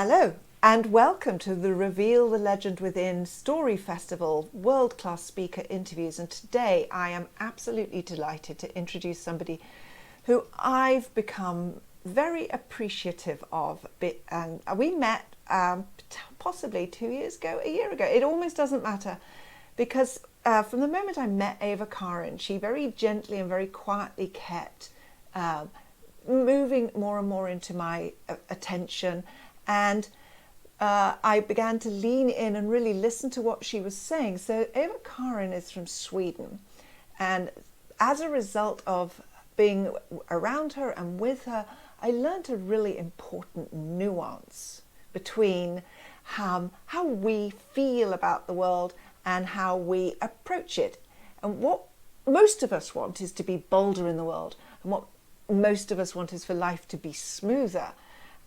Hello and welcome to the Reveal the Legend Within Story Festival world-class speaker interviews. And today I am absolutely delighted to introduce somebody who I've become very appreciative of. And we met possibly 2 years ago, a year ago. It almost doesn't matter because from the moment I met Evakarin, she very gently and very quietly kept moving more and more into my attention. And I began to lean in and really listen to what she was saying. So Evakarin is from Sweden. And as a result of being around her and with her, I learned a really important nuance between how we feel about the world and how we approach it. And what most of us want is to be bolder in the world. And what most of us want is for life to be smoother.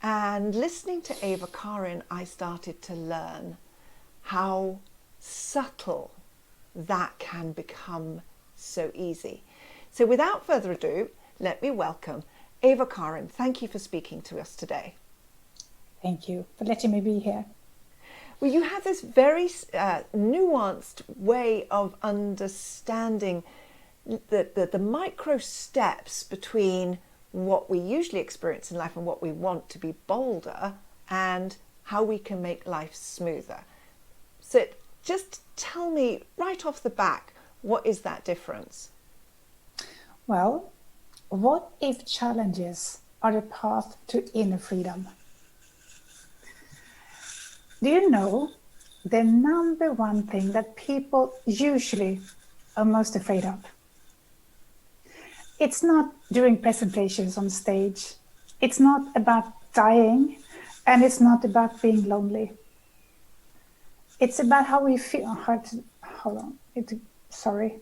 And listening to Evakarin, I started to learn how subtle that can become so easy. So without further ado, let me welcome Evakarin. Thank you for speaking to us today. Thank you for letting me be here. Well, you have this very nuanced way of understanding the micro steps between what we usually experience in life and what we want to be bolder, and how we can make life smoother. So just tell me right off the back, what is that difference? Well, what if challenges are the path to inner freedom? Do you know the number one thing that people usually are most afraid of? It's not during presentations on stage. It's not about dying, and it's not about being lonely. It's about how we feel. Hold on. Sorry.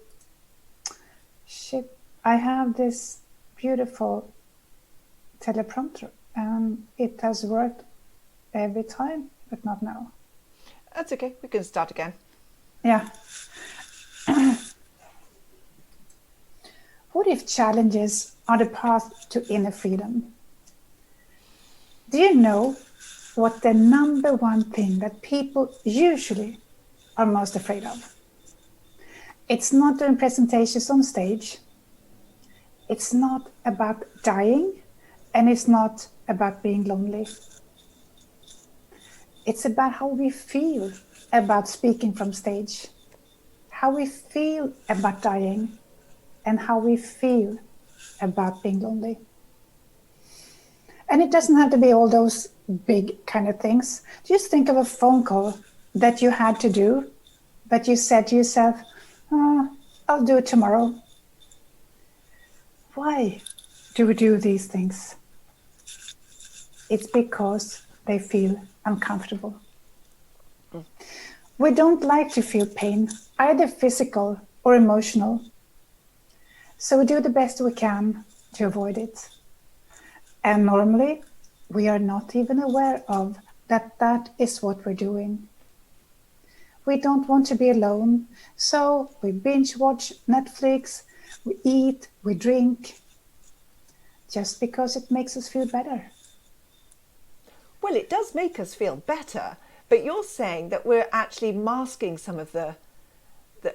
Shit. I have this beautiful teleprompter, and it has worked every time, but not now. That's okay. We can start again. Yeah. What if challenges are the path to inner freedom? Do you know what the number one thing that people usually are most afraid of? It's not during presentations on stage. It's not about dying, and it's not about being lonely. It's about how we feel about speaking from stage, how we feel about dying, and how we feel about being lonely. And it doesn't have to be all those big kind of things. Just think of a phone call that you had to do, but you said to yourself, I'll do it tomorrow. Why do we do these things? It's because they feel uncomfortable. We don't like to feel pain, either physical or emotional. So we do the best we can to avoid it. And normally, we are not even aware of that is what we're doing. We don't want to be alone, so we binge watch Netflix, we eat, we drink, just because it makes us feel better. Well, it does make us feel better, but you're saying that we're actually masking some of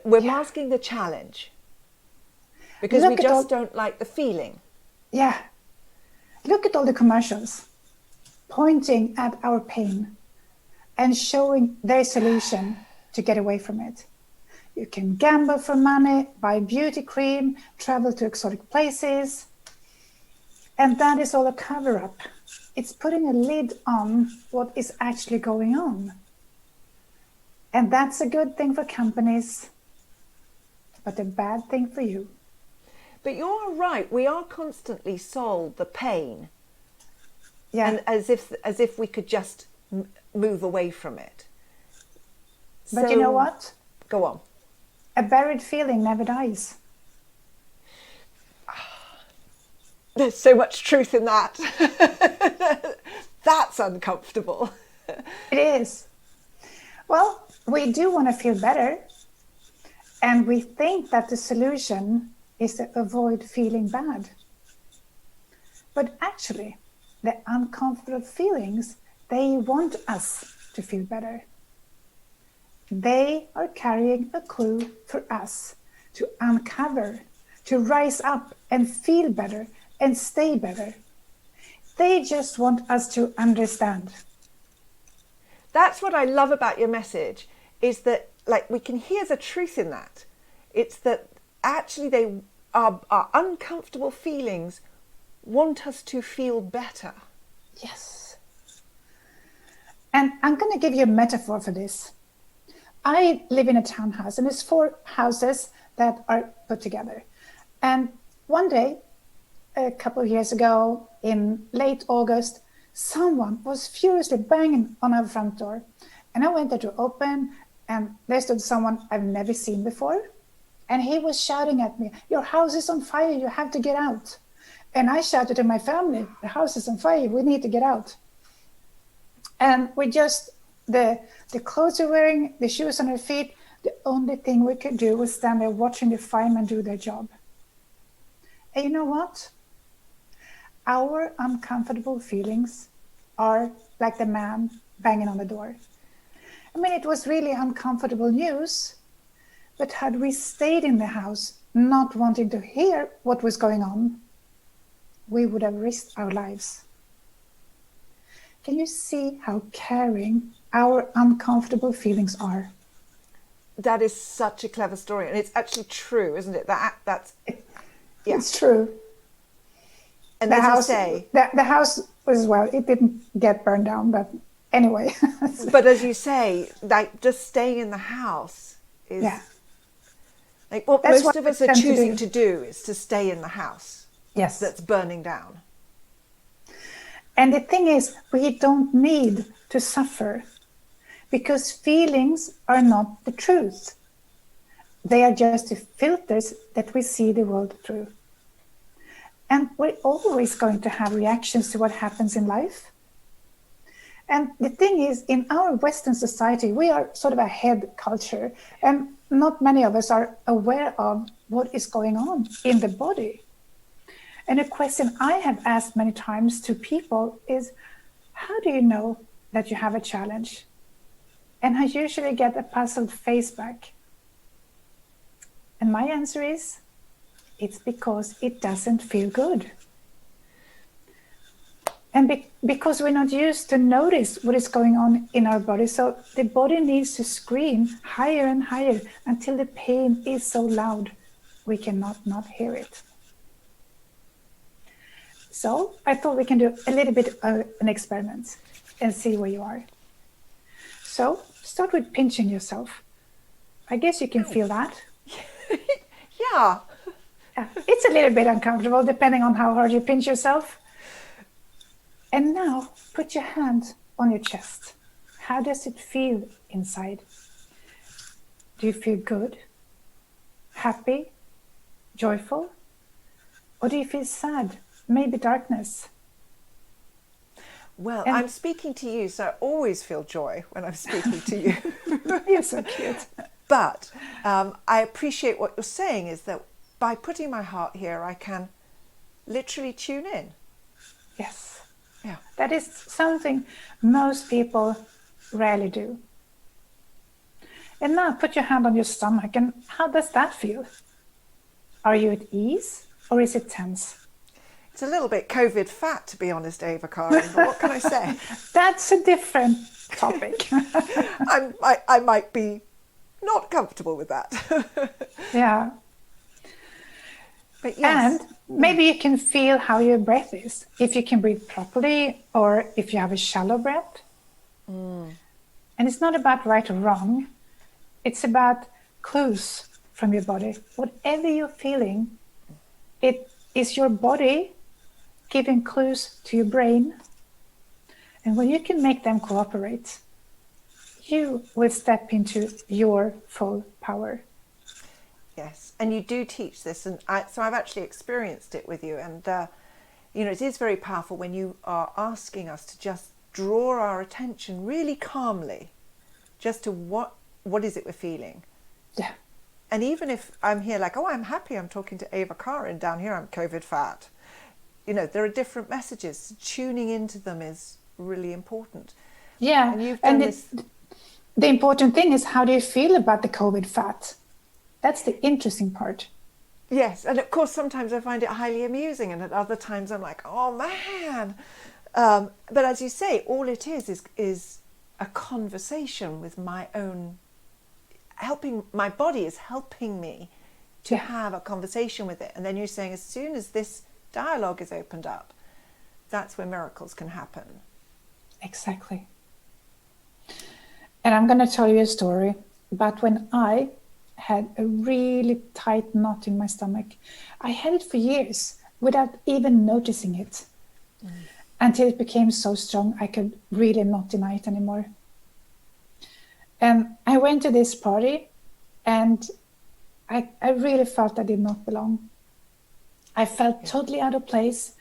masking the challenge. Because we just don't like the feeling. Yeah. Look at all the commercials pointing at our pain and showing their solution to get away from it. You can gamble for money, buy beauty cream, travel to exotic places. And that is all a cover-up. It's putting a lid on what is actually going on. And that's a good thing for companies, but a bad thing for you. But you're right, we are constantly sold the pain. Yeah. And as if we could just move away from it. But you know what? Go on. A buried feeling never dies. There's so much truth in that. That's uncomfortable. It is. Well, we do want to feel better. And we think that the solution is to avoid feeling bad. But actually, the uncomfortable feelings They want us to feel better. They are carrying a clue for us to uncover, to rise up and feel better and stay better. They just want us to understand. That's what I love about your message, is that like we can hear the truth in that. It's that actually they our uncomfortable feelings want us to feel better. Yes. And I'm going to give you a metaphor for this. I live in a townhouse, and there's 4 houses that are put together. And one day, a couple of years ago, in late August, someone was furiously banging on our front door. And I went there to open, and there stood someone I've never seen before. And he was shouting at me, "Your house is on fire, you have to get out." And I shouted to my family, "The house is on fire, we need to get out." And we just, the clothes we're wearing, the shoes on our feet, the only thing we could do was stand there watching the firemen do their job. And you know what? Our uncomfortable feelings are like the man banging on the door. I mean, it was really uncomfortable news, but had we stayed in the house, not wanting to hear what was going on, we would have risked our lives. Can you see how caring our uncomfortable feelings are? That is such a clever story, and it's actually true, isn't it? That's yeah. It's true. And The as house, you say, the house as well, it didn't get burned down, but anyway. but as you say, like just staying in the house is like what That's most what of we us are tend to choosing do. to do is to stay in the house Yes. that's burning down. And the thing is, we don't need to suffer, because feelings are not the truth. They are just the filters that we see the world through. And we're always going to have reactions to what happens in life. And the thing is, in our Western society, we are sort of a head culture, and not many of us are aware of what is going on in the body. And a question I have asked many times to people is, how do you know that you have a challenge? And I usually get a puzzled face back. And my answer is, it's because it doesn't feel good. And because we're not used to notice what is going on in our body. So the body needs to scream higher and higher until the pain is so loud we cannot not hear it. So I thought we can do a little bit of an experiment and see where you are. So start with pinching yourself. I guess you can feel that. Yeah. It's a little bit uncomfortable depending on how hard you pinch yourself. And now put your hand on your chest. How does it feel inside? Do you feel good, happy, joyful? Or do you feel sad, maybe darkness? Well, I'm speaking to you, so I always feel joy when I'm speaking to you. You're so cute. But I appreciate what you're saying, is that by putting my heart here, I can literally tune in. Yes. Yeah. That is something most people rarely do. And now put your hand on your stomach, and how does that feel? Are you at ease, or is it tense? It's a little bit COVID fat, to be honest, Evakarin, but what can I say? That's a different topic. I might be not comfortable with that. Yeah. But yes. And maybe you can feel how your breath is, if you can breathe properly or if you have a shallow breath. And it's not about right or wrong. It's about clues from your body. Whatever you're feeling, it is your body giving clues to your brain. And when you can make them cooperate, you will step into your full power. Yes, and you do teach this, and so I've actually experienced it with you, and it is very powerful when you are asking us to just draw our attention really calmly, just to what is it we're feeling. Yeah. And even if I'm here like, oh, I'm happy, I'm talking to Evakarin, down here I'm COVID fat. There are different messages. Tuning into them is really important. Yeah, And you've done this. The important thing is, how do you feel about the COVID fat? That's the interesting part. Yes, and of course sometimes I find it highly amusing, and at other times I'm like, oh man. But as you say, all it is a conversation with my own, my body is helping me to have a conversation with it. And then you're saying as soon as this dialogue is opened up, that's where miracles can happen. Exactly. And I'm going to tell you a story about when I had a really tight knot in my stomach. I had it for years without even noticing it, until it became so strong I could really not deny it anymore. And I went to this party, and I really felt I did not belong. I felt totally out of place,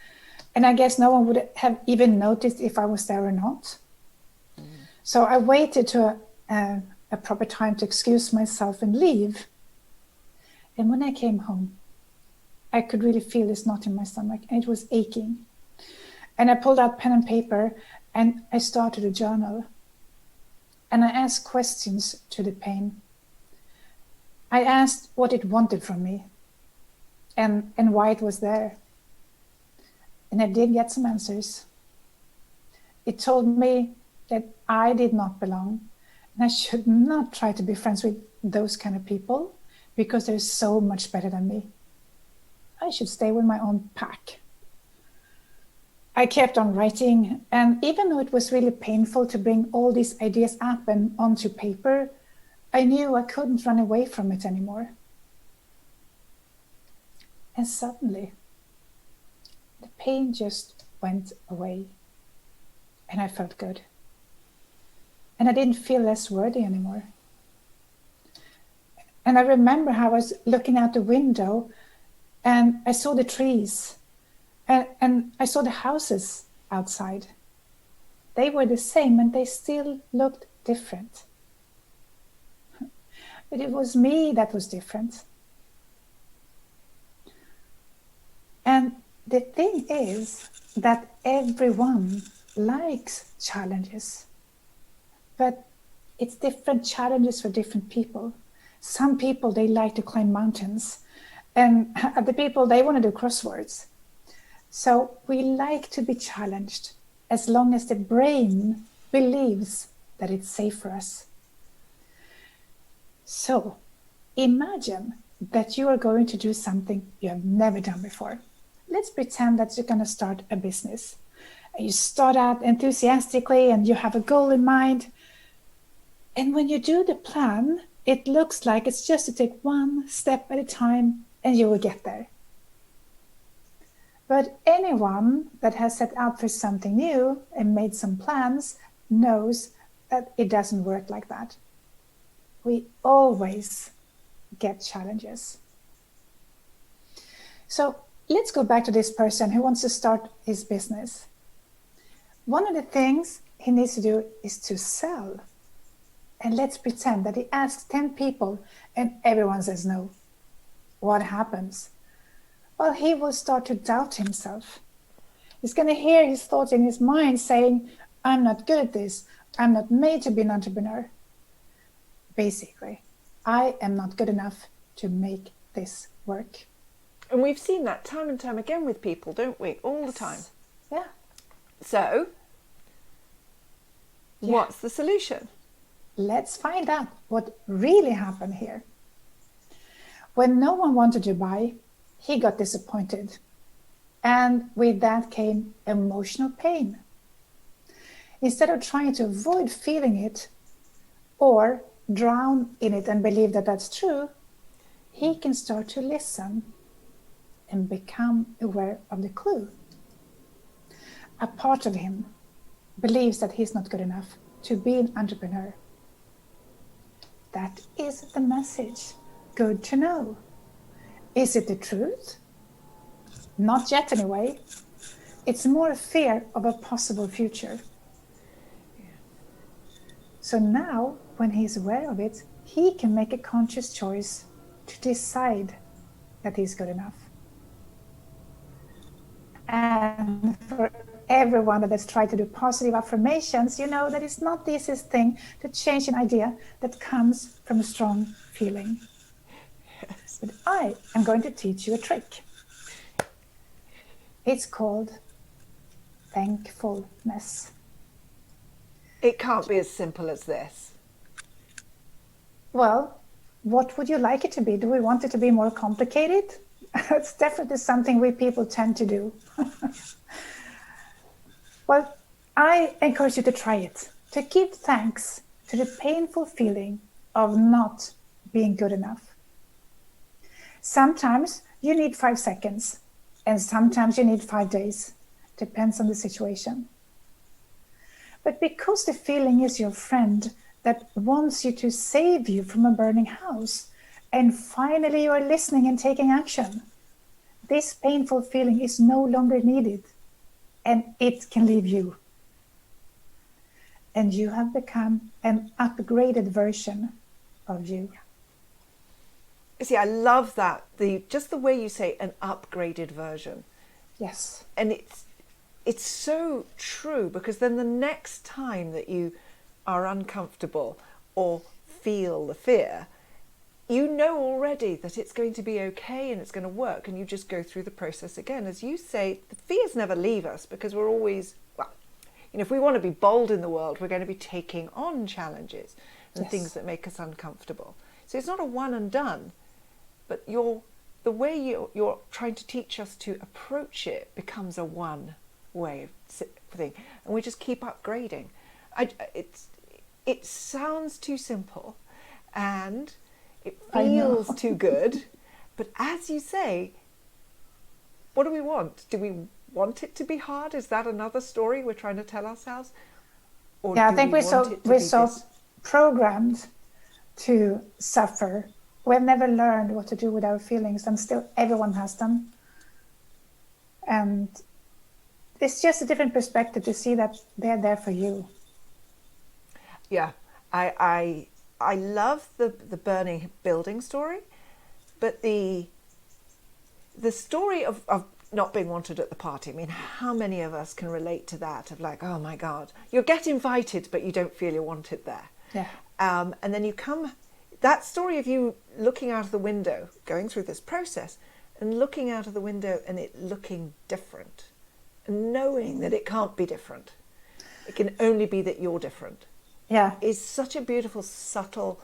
and I guess no one would have even noticed if I was there or not. So I waited to a proper time to excuse myself and leave. And when I came home, I could really feel this knot in my stomach, and it was aching. And I pulled out pen and paper, and I started a journal. And I asked questions to the pain. I asked what it wanted from me, and why it was there. And I did get some answers. It told me that I did not belong, and I should not try to be friends with those kind of people, because they're so much better than me. I should stay with my own pack. I kept on writing, and even though it was really painful to bring all these ideas up and onto paper, I knew I couldn't run away from it anymore. And suddenly, the pain just went away, and I felt good. And I didn't feel less worthy anymore. And I remember how I was looking out the window, and I saw the trees, and I saw the houses outside. They were the same, and they still looked different. But it was me that was different. And the thing is that everyone likes challenges, but it's different challenges for different people. Some people, they like to climb mountains, and other people, they want to do crosswords. So we like to be challenged as long as the brain believes that it's safe for us. So imagine that you are going to do something you have never done before. Let's pretend that you're going to start a business. You start out enthusiastically and you have a goal in mind. And when you do the plan, it looks like it's just to take one step at a time and you will get there. But anyone that has set out for something new and made some plans knows that it doesn't work like that. We always get challenges. So let's go back to this person who wants to start his business. One of the things he needs to do is to sell. And let's pretend that he asks 10 people and everyone says no. What happens? Well, he will start to doubt himself. He's going to hear his thoughts in his mind saying, I'm not good at this. I'm not made to be an entrepreneur. Basically, I am not good enough to make this work. And we've seen that time and time again with people, don't we? All the time. Yeah. So, what's the solution? Let's find out what really happened here. When no one wanted to buy, he got disappointed. And with that came emotional pain. Instead of trying to avoid feeling it or drown in it and believe that that's true, he can start to listen and become aware of the clue. A part of him believes that he's not good enough to be an entrepreneur. That is the message. Good to know. Is it the truth? Not yet anyway. It's more a fear of a possible future. So now, when he's aware of it, he can make a conscious choice to decide that he's good enough. And for everyone that has tried to do positive affirmations, you know that it's not the easiest thing to change an idea that comes from a strong feeling. Yes. But I am going to teach you a trick. It's called thankfulness. It can't be as simple as this. Well, what would you like it to be? Do we want it to be more complicated? It's definitely something we people tend to do. Well, I encourage you to try it, to give thanks to the painful feeling of not being good enough. Sometimes you need 5 seconds, and sometimes you need 5 days. Depends on the situation. But because the feeling is your friend that wants you to save you from a burning house, and finally you are listening and taking action, this painful feeling is no longer needed, and it can leave you. And you have become an upgraded version of you. See, I love that. Just the way you say an upgraded version. Yes. And it's so true, because then the next time that you are uncomfortable or feel the fear, you know already that it's going to be okay and it's going to work, and you just go through the process again. As you say, the fears never leave us, because we're always, well, if we want to be bold in the world, we're going to be taking on challenges and Yes. things that make us uncomfortable. So it's not a one and done, but the way you're trying to teach us to approach it becomes a one way of thing, and we just keep upgrading. It sounds too simple, and it feels too good, but as you say, what do we want? Do we want it to be hard? Is that another story we're trying to tell ourselves? Or Yeah, I think we're so programmed to suffer. We've never learned what to do with our feelings, and still everyone has them. And it's just a different perspective to see that they're there for you. Yeah, I love the burning building story, but the story of not being wanted at the party. I mean, how many of us can relate to that? Of like, oh my God, you get invited, but you don't feel you're wanted there. Yeah. And then you come. That story of you looking out of the window, going through this process, and looking out of the window and it looking different, and knowing that it can't be different. It can only be that you're different. Yeah. Is such a beautiful, subtle,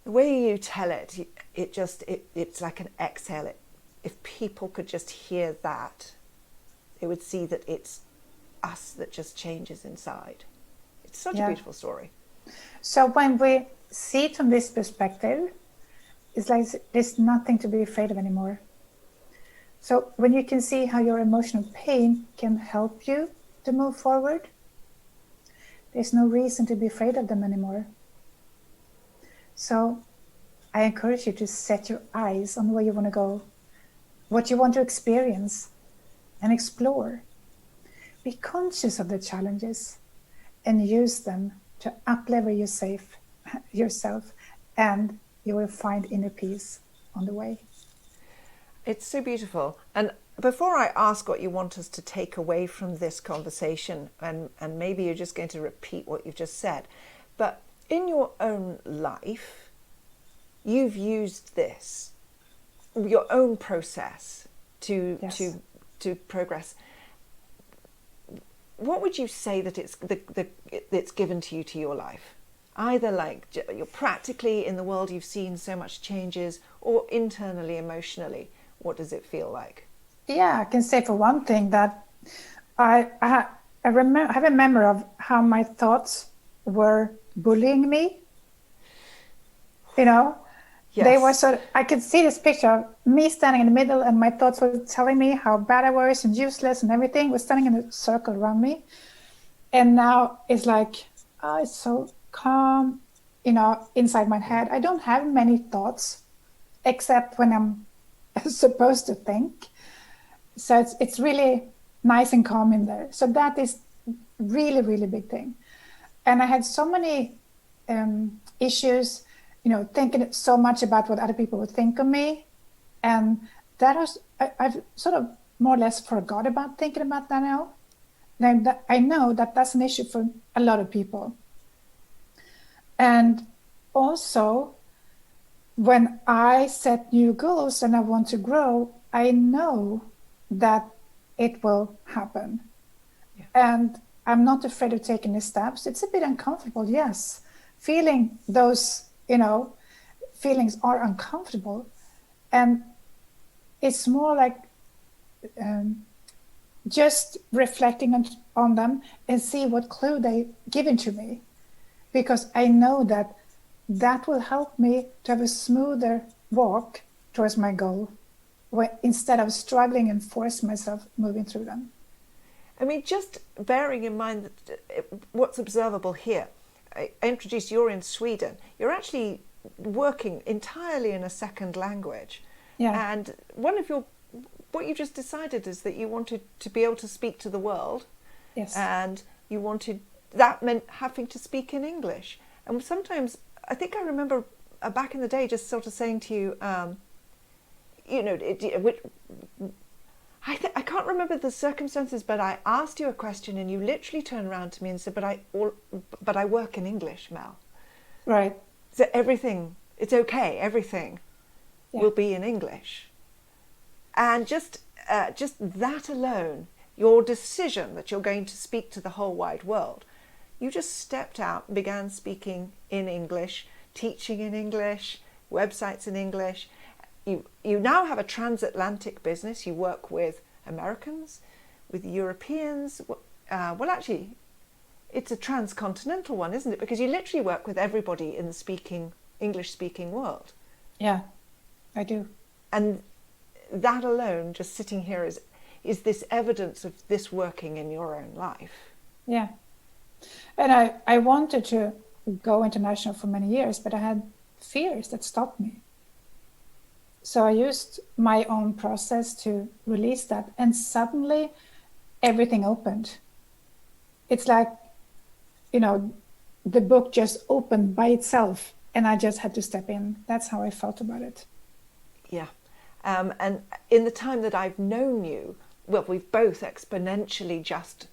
the way you tell it, it's like an exhale. If people could just hear that, they would see that it's us that just changes inside. It's such a beautiful story. So when we see it from this perspective, it's like there's nothing to be afraid of anymore. So when you can see how your emotional pain can help you to move forward, there's no reason to be afraid of them anymore. So I encourage you to set your eyes on where you want to go, what you want to experience and explore. Be conscious of the challenges and use them to up-level yourself, and you will find inner peace on the way. It's so beautiful. And before I ask what you want us to take away from this conversation, and maybe you're just going to repeat what you've just said, but in your own life, you've used this, your own process to progress. What would you say that it's given to you to your life? Either like you're practically in the world, you've seen so much changes, or internally, emotionally, what does it feel like? Yeah, I can say for one thing that I have a memory of how my thoughts were bullying me. Yes. They were I could see this picture of me standing in the middle, and my thoughts were telling me how bad I was and useless, and everything was standing in a circle around me. And now it's like, it's so calm, inside my head. I don't have many thoughts except when I'm supposed to think. So it's really nice and calm in there. So that is really, really big thing. And I had so many issues, thinking so much about what other people would think of me. And that was, I've sort of more or less forgot about thinking about that now. Now, I know that that's an issue for a lot of people. And also, when I set new goals and I want to grow, I know that it will happen. Yeah. And I'm not afraid of taking the steps. It's a bit uncomfortable, yes. Feeling those, feelings are uncomfortable. And it's more like just reflecting on them and see what clue they given to me. Because I know that will help me to have a smoother walk towards my goal, instead of struggling and force myself moving through them. I mean, just bearing in mind that what's observable here, I introduced you're in Sweden. You're actually working entirely in a second language. Yeah. And what you just decided is that you wanted to be able to speak to the world. Yes. And that meant having to speak in English. And sometimes, I think I remember back in the day just sort of saying to you, I can't remember the circumstances, but I asked you a question and you literally turned around to me and said, but I work in English, Mel. Right. So it's okay, everything will be in English. And just that alone, your decision that you're going to speak to the whole wide world, you just stepped out and began speaking in English, teaching in English, websites in English. You now have a transatlantic business. You work with Americans, with Europeans. Well, actually, it's a transcontinental one, isn't it? Because you literally work with everybody in the English-speaking world. Yeah, I do. And that alone, just sitting here, is this evidence of this working in your own life. Yeah. And I wanted to go international for many years, but I had fears that stopped me. So I used my own process to release that, and suddenly everything opened. It's like, the book just opened by itself, and I just had to step in. That's how I felt about it. Yeah. And in the time that I've known you, well, we've both exponentially just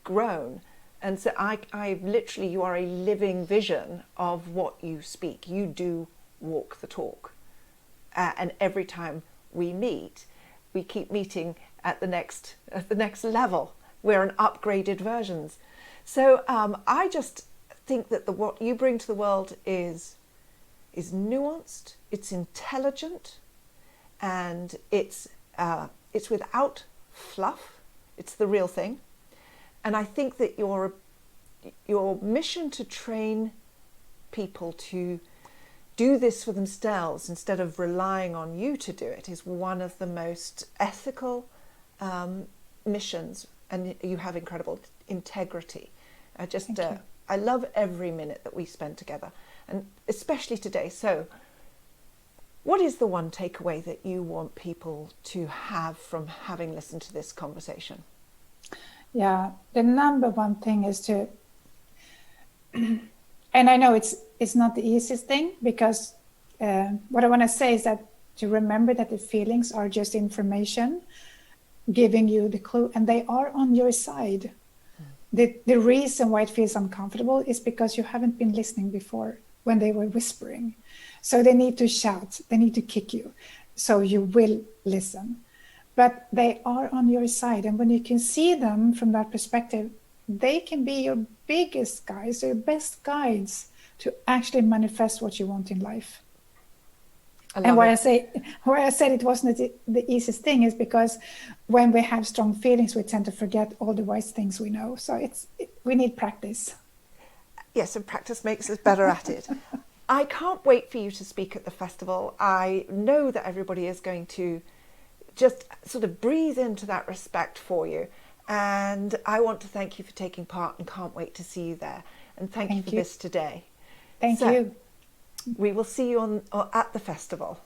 grown. And so I literally, you are a living vision of what you speak. You do walk the talk. And every time we meet, we keep meeting at the next level. We're an upgraded versions. So I just think that what you bring to the world is nuanced, it's intelligent, and it's without fluff. It's the real thing. And I think that your mission to train people to do this for themselves instead of relying on you to do it is one of the most ethical missions, and you have incredible integrity. I love every minute that we spend together, and especially today. So what is the one takeaway that you want people to have from having listened to this conversation? Yeah, the number one thing is to, and I know it's not the easiest thing, because what I want to say is that to remember that the feelings are just information giving you the clue, and they are on your side. The reason why it feels uncomfortable is because you haven't been listening before when they were whispering. So they need to shout, they need to kick you, so you will listen. But they are on your side, and when you can see them from that perspective, they can be your biggest guides, your best guides to actually manifest what you want in life. And why I said it wasn't the easiest thing is because when we have strong feelings, we tend to forget all the wise things we know. So we need practice. Yes, and practice makes us better at it. I can't wait for you to speak at the festival. I know that everybody is going to just sort of breathe into that respect for you. And I want to thank you for taking part and can't wait to see you there. And thank you for this today. Thank you. We will see you at the festival.